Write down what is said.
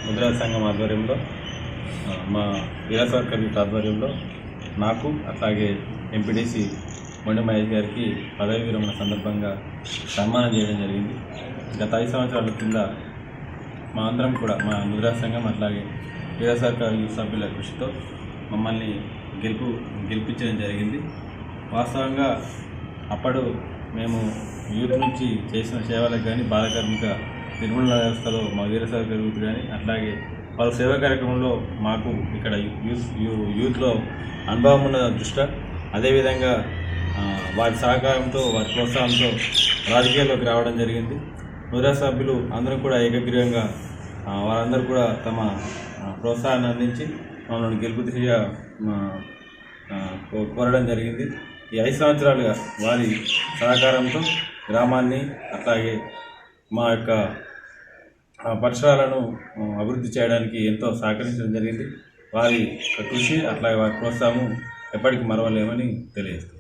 ముద్రా సంఘం ఆధ్వర్యంలో మా వీరసావర్కర్ యూత్ ఆధ్వర్యంలో నాకు అట్లాగే ఎంపీటీసీ మొండి మహేష్ గారికి పదవి విరమణ సందర్భంగా సన్మానం చేయడం జరిగింది. గత 5 సంవత్సరాల కింద మా అందరం కూడా మా ముద్రా సంఘం అట్లాగే వీరసావర్కర్ యూత్ సభ్యుల కృషితో మమ్మల్ని గెలిపించడం జరిగింది. వాస్తవంగా అప్పుడు మేము యూత్ నుంచి చేసిన సేవలకు కానీ బాలకార్మిక నిర్మూలన వ్యవస్థలో మా వీరసావర్కర్ యూత్ కానీ అట్లాగే వాళ్ళ సేవా కార్యక్రమంలో మాకు ఇక్కడ యూత్లో అనుభవం ఉన్న దృష్ట్యా అదేవిధంగా వారి సహకారంతో వారి ప్రోత్సాహంతో రాజకీయాల్లోకి రావడం జరిగింది. ముద్రా సభ్యులు అందరూ కూడా ఏకగ్రీవంగా వారందరూ కూడా తమ ప్రోత్సాహాన్ని అందించి మమ్మల్ని గెలుపు దిశగా కోరడం జరిగింది. ఈ 5 సంవత్సరాలుగా వారి సహకారంతో గ్రామాన్ని అట్లాగే మా యొక్క పరిసరాలను అభివృద్ధి చేయడానికి ఎంతో సహకరించడం జరిగింది. వారి కృషి అట్లాగే వారి ప్రోత్సాహం ఎప్పటికీ మరవలేమని తెలియజేస్తుంది.